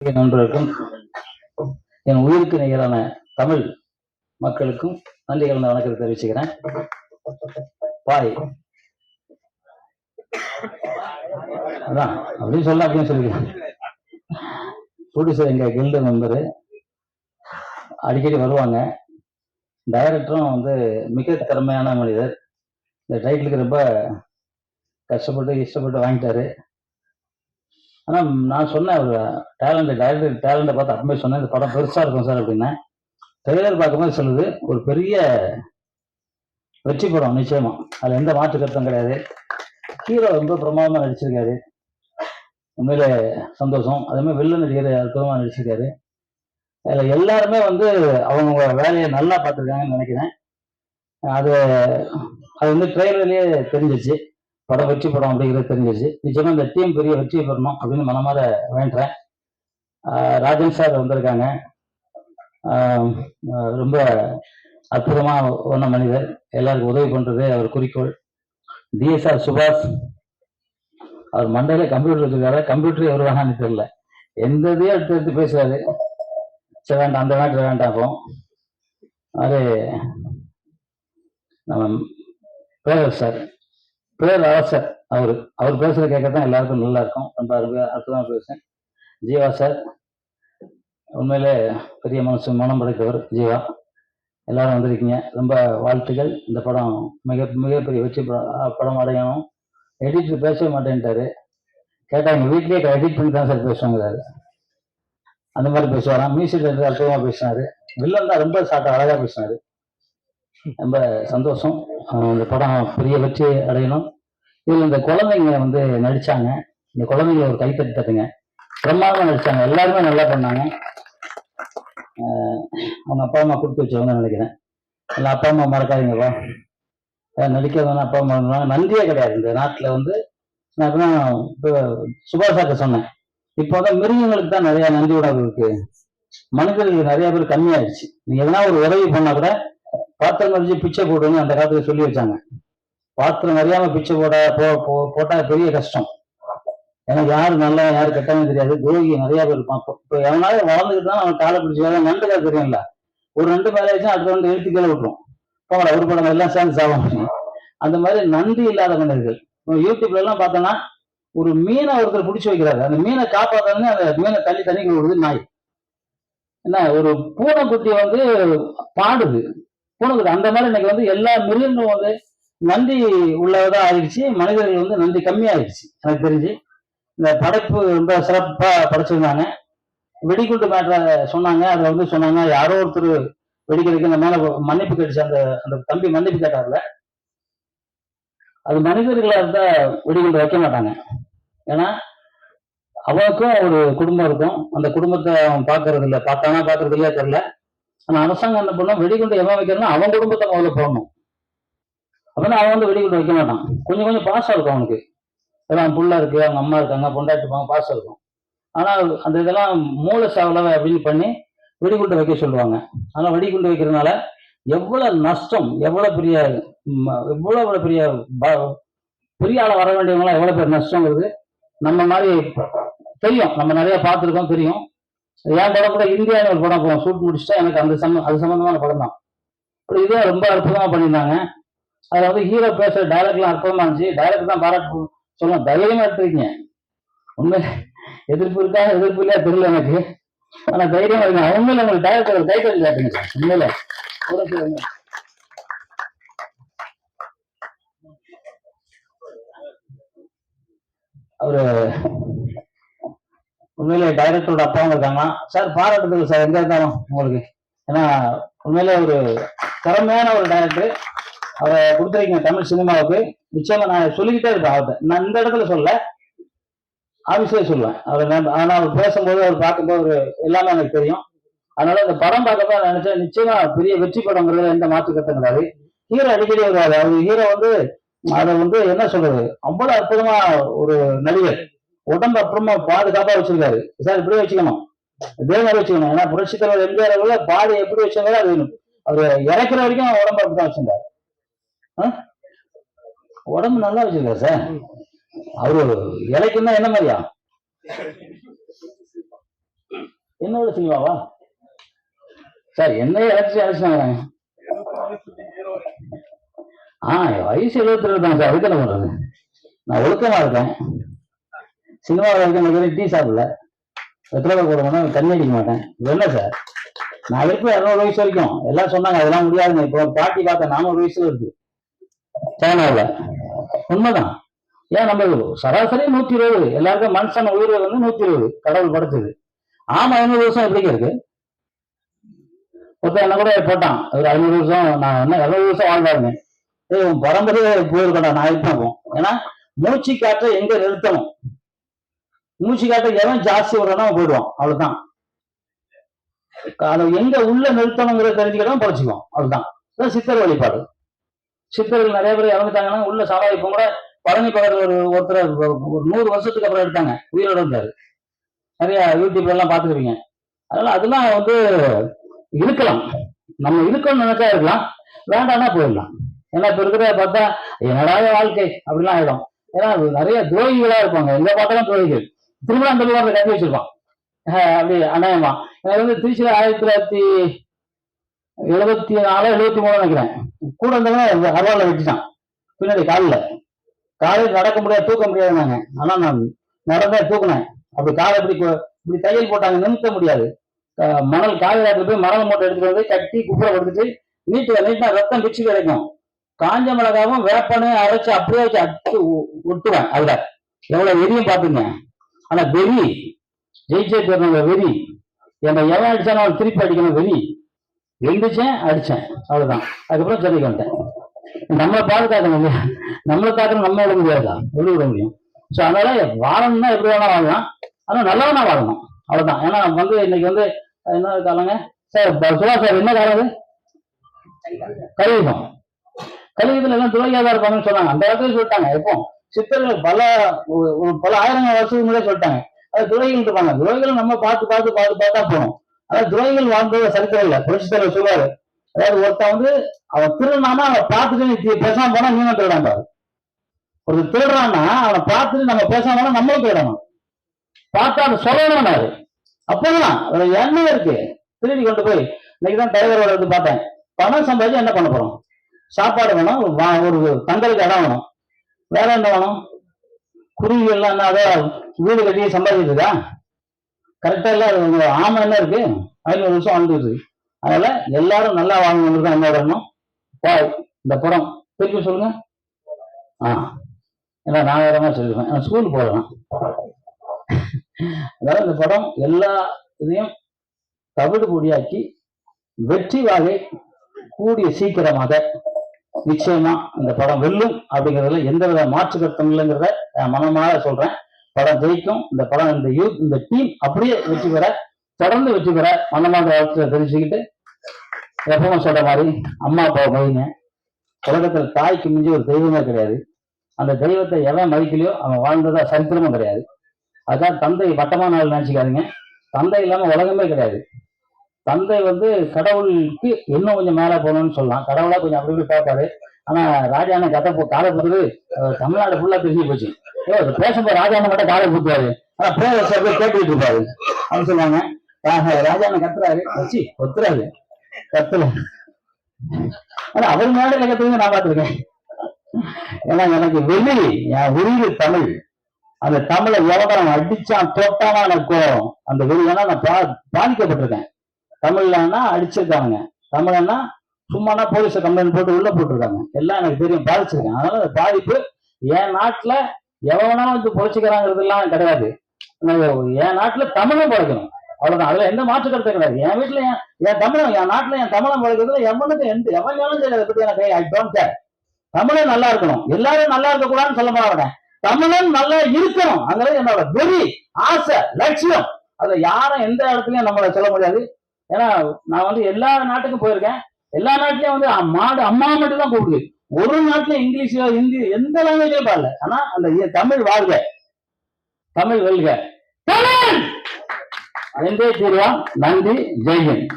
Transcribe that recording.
நண்பர்களுக்கும் என் உயிருக்கு நிகரான தமிழ் மக்களுக்கும் நன்றி கலந்த வணக்கத்தை தெரிவிச்சுக்கிறேன். பாய் அதான் அப்படின்னு சொல்ல அப்படின்னு சொல்லிக்கிறேன். ப்ரொடியூசர் எங்க கில்டு மெம்பரு அடிக்கடி வருவாங்க. டைரக்டரும் வந்து மிக திறமையான மனிதர். இந்த டைட்டிலுக்கு ரொம்ப கஷ்டப்பட்டு இஷ்டப்பட்டு வாங்கிட்டாரு. ஆனா நான் சொன்னேன், ஒரு டைரக்டர் டேலண்ட்டை பார்த்து அப்பவே சொன்னேன், இந்த படம் பெருசா இருக்கும் சார் அப்படின்னா. ட்ரெய்லர் பார்க்கும்போது சொல்லுது ஒரு பெரிய வெற்றி படம் நிச்சயமா, அதுல எந்த மாற்று கருத்தும் கிடையாது. ஹீரோ ரொம்ப பிரமாதமா நடிச்சிருக்காரு, உண்மையில சந்தோஷம். அதே மாதிரி வில்லன் நடிகர் அற்புதமா நடிச்சிருக்காரு. அதுல எல்லாருமே வந்து அவங்க வேலையை நல்லா பார்த்துருக்காங்கன்னு நினைக்கிறேன். அது அது வந்து ட்ரெய்லர்லயே தெரிஞ்சிச்சு, படம் வெற்றி படம் அப்படிங்கிறது தெரிஞ்சிச்சு. நிச்சயமா இந்த டீம் பெரிய வெற்றி பெறணும் அப்படின்னு மனமாற வேண்டேன். ராஜன் சார் வந்திருக்காங்க, ரொம்ப அற்புதமா ஒன்ன மனிதர், எல்லாருக்கும் உதவி பண்றது அவர் குறிக்கோள். டிஎஸ்ஆர் சுபாஷ், அவர் மண்டையில கம்ப்யூட்டர் வச்சிருக்காரு, கம்ப்யூட்டரே வருவானான்னு தெரியல, எந்த இதையும் எடுத்து எடுத்து பேசுறாரு. சரி வேண்டாம், அந்த நாட்டு வேண்டாம். அப்போ அது நம்ம பேரர் சார், பேரரசர், அவர் பேசுறத கேட்கத்தான் எல்லாருக்கும் நல்லா இருக்கும். ரொம்ப அற்புதமா பேசுறேன். ஜீவா சார் உண்மையிலே பெரிய மனம் படைத்தவர். ஜீவா, எல்லாரும் வந்திருக்கீங்க, ரொம்ப வாழ்த்துக்கள். இந்த படம் மிகப்பெரிய வெற்றி படம் அடையணும். எடிட்டர் பேசவே மாட்டேன்ட்டாரு. கேட்டா எங்க வீட்லயே எடிட் பண்ணி தான் சார் பேசுவாங்கிறாரு. அந்த மாதிரி பேசுவாராம். மியூசிக் டைரக்டர் அற்புதமா பேசினாரு. வில்லன் தான் ரொம்ப அழகா பேசினாரு. ரொம்ப சந்தோஷம். இந்த படம் பெரிய வெற்றி அடையணும். இதுல இந்த குழந்தைங்க வந்து நடிச்சாங்க. இந்த குழந்தைங்க ஒரு கைத்தட்டி தட்டுங்க, பிரமாதமா நடிச்சாங்க, எல்லாருமே நல்லா பண்ணாங்க. அவங்க அப்பா அம்மா கொடுத்து வச்சவங்க நினைக்கிறேன். இல்லை அப்பா அம்மா மறக்காதீங்கப்பா, நடிக்கிறவங்க அப்பா அம்மா நன்றியே கிடையாது இந்த நாட்டில் வந்து. நான் இப்போ சுபாஷாக்க சொன்னேன், இப்போ வந்து மிருகங்களுக்கு தான் நிறைய நன்றி உணர்வு இருக்கு, மனிதர்களுக்கு நிறைய பேர் கம்மியாயிடுச்சு. நீங்க எதனா ஒரு உதவி பண்ணா கூட பாத்திரம் அறிஞ்சு பிச்சை போடுன்னு அந்த காலத்துல சொல்லி வச்சாங்க. பாத்திரம் அறியாம பிச்சை போட்டா பெரிய கஷ்டம். ஏன்னா யாரு நல்லா யாரு கெட்டவங்க தெரியாது, துரோகி நிறைய பேர் இருப்பான். இப்போ எவனாலும் வளர்ந்துக்கிட்டு தான் அவன் காலை பிடிச்சி நண்டுக்கா தெரியும்ல, ஒரு ரெண்டு மேலே வச்சு அடுத்த ரெண்டு எழுத்து கீழே விட்டுரும், போங்கடா ஒரு படம் எல்லாம் சேர்ந்து சாக முடியும். அந்த மாதிரி நன்றி இல்லாத மனிதர்கள். யூடியூப்ல எல்லாம் பார்த்தோன்னா ஒரு மீனை ஒருத்தர் பிடிச்சி வைக்கிறாரு, அந்த மீனை காப்பாத்தான்னு அந்த மீனை தண்ணிக்குள்ள விடுது நாய். என்ன ஒரு பூனைக்குட்டி வந்து பாடுது, பூனைக்குட்டி. அந்த மாதிரி இன்னைக்கு வந்து எல்லா மிருகங்களும் வந்து நன்றி உள்ளதா ஆயிடுச்சு, மனிதர்கள் வந்து நன்றி கம்மியாயிடுச்சு. எனக்கு தெரிஞ்சு இந்த படைப்பு ரொம்ப சிறப்பா படைச்சிருந்தாங்க. வெடிகுண்டு மேட்டரை சொன்னாங்க. அதுல வந்து சொன்னாங்க, யாரோ ஒருத்தர் வெடிக்கிறதுக்கு இந்த மேல மன்னிப்பு கேட்டுச்சு, அந்த அந்த தம்பி மன்னிப்பு கேட்டார்ல, அது மனிதர்களா இருந்தா வெடிகுண்டு வைக்க மாட்டாங்க. ஏன்னா அவனுக்கும் ஒரு குடும்பம் இருக்கும், அந்த குடும்பத்தை அவன் பாக்குறது இல்லை, பாக்குறது இல்லையா தெரியல. ஆனா அரசாங்கம் என்ன பண்ணும், வெடிகுண்டு எவன் வைக்கிறதுனா அவன் குடும்பத்தை முதல்ல போடணும். அப்படின்னா அவன் வந்து வெடிகுண்டு வைக்க மாட்டான். கொஞ்சம் கொஞ்சம் பாசம் இருக்கும் அவனுக்கு, அவன் புள்ள இருக்கு, அவங்க அம்மா இருக்காங்க, பொண்டாட்டிப்பாங்க, பாசம் இருக்கும். ஆனால் அந்த இதெல்லாம் மூல சாவல அப்படின்னு பண்ணி வெடிகுண்டு வைக்க சொல்லுவாங்க. ஆனால் வெடிகுண்டு வைக்கிறதுனால எவ்வளவு நஷ்டம், எவ்வளவு பெரிய பெரிய ஆள வர வேண்டியவங்களாம் எவ்வளவு பெரிய நஷ்டங்கிறது நம்ம மாதிரி தெரியும். நம்ம நிறைய பார்த்துருக்கோம், தெரியும். என் படம் கூட இந்தியாவில் ஒரு படம் போவோம், ஷூட் முடிச்சுட்டா எனக்கு அது சம்பந்தமான படம் தான். இதே ரொம்ப அற்புதமா பண்ணியிருந்தாங்க. அதுல வந்து ஹீரோ பேசுற டைலாக்லாம் அற்புதமா இருந்துச்சு. டைலாக் தான் பாராட்டு சொல்லுவோம், தைரியமா எடுத்துருக்கீங்க. உண்மை எதிர்ப்பு இருக்கா எதிர்ப்பு இல்லையா தெரியல எனக்கு, ஆனா தைரியமா இருக்கு. உண்மையில உங்களுக்கு டைரக்டர் கை கட்டி காட்டுங்க சார். உண்மையில அவரு உண்மையிலே டைரக்டரோட அப்பாவும் இருக்காங்க சார், பாராட்டுதல் சார் எங்க இருந்தாலும் உங்களுக்கு. ஏன்னா உண்மையிலே ஒரு திறமையான ஒரு டைரக்டர் அவரை கொடுத்துருக்கீங்க தமிழ் சினிமாவுக்கு. நிச்சயமா நான் சொல்லிக்கிட்டே இருப்பேன் அவர்கிட்ட, நான் இந்த இடத்துல சொல்ல ஆபீஸ்லேயே சொல்லுவேன் அவர். ஆனா அவர் பேசும்போது அவர் பார்க்கும்போது எல்லாமே எனக்கு தெரியும். அதனால இந்த படம் பார்க்கப்ப நினைச்சேன், நிச்சயமா பெரிய வெற்றி படங்கிறது எந்த மாற்று கட்டம் கிடையாது. ஹீரோ அடிக்கடி வருவாரு. அவர் ஹீரோ வந்து அதை வந்து என்ன சொல்றது, அவ்வளவு அற்புதமா ஒரு நடிகர். உடம்பு அப்புறமா பாதுகாப்பா வச்சிருக்காரு சார், இப்படியே வச்சுக்கணும், இதே மாதிரி வச்சுக்கணும். ஏன்னா புரட்சி தலைவர் எம்ஜிஆர் பாடி எப்படி வச்சிருந்தாரு அது அவர் இறக்குற வரைக்கும் உடம்பு அப்படிதான் வச்சிருந்தாரு. உடம்பு நல்லா வச்சிருக்காரு சார். அவரு இலைக்குன்னா என்ன மாதிரியா என்னோட சினிமாவா சார்? என்னைய எலெக்ஷன் வயசு 72 தான் சார். அதுக்கு என்ன பண்றது? நான் ஒழுக்கமா இருக்கேன். சினிமாவில் இருக்க டீ சாப்பிடல, வெத்தலை போட மாட்டேன், தண்ணி அடிக்க மாட்டேன். என்ன சார், நான் இருப்பேன் 200 வயசு வரைக்கும். எல்லாம் சொன்னாங்க அதெல்லாம் முடியாதுங்க. இப்போ பாட்டி பார்த்தா 400 வயசுல இருக்கு சைனாவில். உண்மைதான். ஏன் நம்ம சராசரி 120, எல்லாருக்கும் மனுஷன் உயிர் வந்து 120 கடவுள் படைச்சது. 500 வருஷம் எப்படி இருக்கு? ஒருத்தர் என்ன கூட போட்டான், ஒரு 500 வருஷம், நான் என்ன 200 வருஷம் வாழ்ந்தாருங்க. உன் பரம்பரையே போயிருக்கா, நான் இருப்பேன். ஏன்னா மூச்சு காற்றை எங்க நிறுத்தணும், மூச்சு காற்றை எவன் ஜாஸ்தி விடணும் போயிடுவான், அவ்வளவுதான். அதை எங்க உள்ள நிறுத்தணுங்கிறத தெரிஞ்சுக்கிட்டோம், பழச்சிக்குவோம், அவ்வளவுதான். சித்தர் வழிபாடு. சித்தர்கள் நிறைய பேர் இறந்துட்டாங்கன்னா உள்ள சாவா. இப்ப கூட பழனி பக்கத்துல ஒருத்தர் 100 வருஷத்துக்கு அப்புறம் எடுத்தாங்க, உயிரோட இருந்தாரு. நிறைய யூடியூப்ல எல்லாம் பாத்துக்கிறீங்க. அதனால அதெல்லாம் வந்து இருக்கலாம், நம்ம இருக்கணும்னு நினைச்சா இருக்கலாம், வேண்டாம்னா போயிடலாம். ஏன்னா இப்ப இருக்கிற பார்த்தா என்னடா வாழ்க்கை அப்படிலாம் ஆயிடும். ஏன்னா நிறைய துரோகிகளா இருப்பாங்க, எங்க பார்த்தாலும் துரோகிகள். திருமணம் கட்டி வச்சிருப்பான் அப்படி அநியாயமா. எனக்கு வந்து திருச்சியில 1974 73 நினைக்கிறேன், கூட இருந்தவங்க அருவால வச்சுட்டான் பின்னாடி காலையில் நடக்க முடியாது, தூக்க முடியாதுனாங்க. ஆனா நான் நடந்தேன், தூக்குனேன். அப்படி காலை இப்படி தையல் போட்டாங்க, நிறுத்த முடியாது. மணல் காலையில் போய் மணல் மூட்டை எடுத்துட்டு வந்து கட்டி குப்புற கொடுத்துட்டு நீட்டா ரத்தம் பிச்சு கிடைக்கும். காஞ்ச மிளகாவும் வேப்பனையும் அரைச்சு அப்படியே வச்சு அடிச்சு ஒட்டுவேன். அதுல எவ்வளவு வெறியும் பாத்துங்க. ஆனா வெறி ஜெயிச்சே தரணுங்க, வெறி. என்ன எவன் அடிச்சாலும் அவன் திருப்பி அடிக்கணும், வெறி. எழுந்திரிச்சேன், அடிச்சேன், அவ்வளவுதான். அதுக்கப்புறம் சொல்லிக்க வந்தேன். நம்மளை பாதுகாக்கணும், நம்மளை காக்கணும், நம்ம விட முடியாதா, வெளிய விட முடியும். ஸோ அதனால வாழணும்னா எப்படி வேணா வாழலாம், ஆனா நல்லவனா வாழணும், அவ்வளவுதான். ஏன்னா வந்து இன்னைக்கு வந்து என்ன காலங்க சார், சுபாஷ் சார் என்ன காலம்? கலியுகம். கலியுகத்துல எல்லாம் துறையாதான் இருப்பாங்கன்னு சொன்னாங்க, அந்த இடத்துல சொல்லிட்டாங்க. எப்போ சித்தர்கள் பல ஆயிரங்கள் வருஷத்துக்கு முன்னாடியே சொல்லிட்டாங்க. அது துறைகள் இருப்பாங்க. துறைகள் நம்ம பார்த்தா போகணும். அதாவது துறைகள் வாழ்ந்தது சரித்திரம் இல்லை. புரட்சித்தலைவர் சொல்லுவாரு, அதாவது ஒருத்தன் வந்து அவன் திருடானா அவனை பார்த்துட்டு நீ பேசாம போனா நீனும் திருடான். ஒரு திருடுறான்னா அவனை பார்த்துட்டு நம்ம பேசாம போனா நம்மளும் திருடணும். பார்த்தா அதை சொல்லணும்னாரு. அப்பதான் என்ன இருக்கு, திருடி கொண்டு போய் இன்னைக்குதான் தலைவரோட வந்து பார்த்தேன். பணம் சம்பாதிச்சு என்ன பண்ண போறோம்? சாப்பாடு வேணும், ஒரு தங்களுக்கு இடம் வேணும், வேற என்ன வேணும்? குருவிகள் என்ன அதை வீடு கட்டி சம்பாதிச்சிருக்கா? கரெக்டா இல்ல. ஆமா என்ன இருக்கு, 500 வருஷம் வாழ்ந்துருக்கு. அதனால எல்லாரும் நல்லா வாங்கணும் தான் என்ன வரணும். இந்த படம் திருப்பி சொல்லுங்க. ஏன்னா நான் வேற மாதிரி சொல்லிடுவேன், ஸ்கூல் போகலாம். அதாவது இந்த படம் எல்லா இதையும் தவிடு பொடியாக்கி வெற்றி வாகை கூடிய சீக்கிரமாக நிச்சயமா இந்த படம் வெல்லும் அப்படிங்கிறதுல எந்தவித மாற்று கருத்தும் இல்லைங்கிறத மனமாக சொல்றேன். படம் ஜெயிக்கும். இந்த படம் இந்த டீம் அப்படியே வெற்றி பெற, தொடர்ந்து வெற்றி பெற மனமாக வாழ்க்கையை தெரிஞ்சுக்கிட்டு, எப்பவும் சொல்ற மாதிரி அம்மா அப்பாவை மதிங்க. உலகத்தில் தாய்க்கு மிஞ்சி ஒரு தெய்வமே கிடையாது. அந்த தெய்வத்தை எவன் மதிக்கலையோ அவன் வாழ்ந்ததா சரித்திரமும் கிடையாது. அதான் தந்தை வட்டமான நாள் நினைச்சுக்காதீங்க. தந்தை இல்லாம உலகமே கிடையாது. தந்தை வந்து கடவுளுக்கு இன்னும் கொஞ்சம் மேல போகணும்னு சொல்லலாம். கடவுளா கொஞ்சம் அப்படி இப்படி பார்ப்பாரு. ஆனா ராஜான கதை காலை போடுறது தமிழ்நாடு ஃபுல்லா தெரிஞ்சு போச்சு. பேசும்போது ராஜான மட்டும் காலை போட்டுவாரு, ஆனா பேர் கேட்டுக்கிட்டு இருப்பாரு அப்படின்னு சொல்லுவாங்க. ராஜான கத்துறாரு, வச்சு ஒத்துறாரு, கத்துல. ஆனா அவர் மேடையில கத்துறீங்க நான் பார்த்துருக்கேன். ஏன்னா எனக்கு வெளி என் உயிர் தமிழ். அந்த தமிழை எவ்வளவு அடிச்சான் தொட்டானா எனக்கு கோவம். அந்த வெளியனா நான் பாதிக்கப்பட்டிருக்கேன். தமிழ்லன்னா அடிச்சிருக்காங்க, தமிழன்னா சும்மானா போலீஸை கம்ப்ளைண்ட் போட்டு உள்ள போட்டிருக்காங்க. எல்லாம் எனக்கு தெரியும், பாதிச்சிருக்கேன். அதனால அந்த பாதிப்பு என் நாட்டுல எவனா வந்து பொழைச்சிக்கிறாங்கிறது எல்லாம் கிடையாது. என் நாட்டுல தமிழும் பழைக்கணும், அவ்வளவுதான். அதுல எந்த மாற்று கருத்தும் கிடையாது. என் வீட்டுல என் தமிழன், என் நாட்டுல என் தமிழன் பழைக்கிறதுல எவனுக்கு எவனாலும் சரி, அதை பத்தி எனக்கு ஐ டோன்ட் கேர். தமிழன் நல்லா இருக்கணும், எல்லாரும் நல்லா இருக்க கூடாதுன்னு சொல்ல மாட்டேன். தமிழன் நல்லா இருக்கணும், அங்கிறது என்னோட வெறி, ஆசை, லட்சியம். அதுல யாரும் எந்த இடத்துலயும் நம்மளை சொல்ல முடியாது. ஏன்னா நான் வந்து எல்லா நாட்டுக்கும் போயிருக்கேன். எல்லா நாட்டிலயும் வந்து மாடு அம்மா மட்டும் தான் கூப்பிடுது. ஒரு நாட்டுல இங்கிலீஷ் ஹிந்தி எந்த லாங்குவேஜ்லயும் பாடல. ஆனா அந்த தமிழ் வாழ்க, தமிழ் வெல்க, தமிழ் என்றே தீர்வான். நன்றி, ஜெய்ஹிந்த்.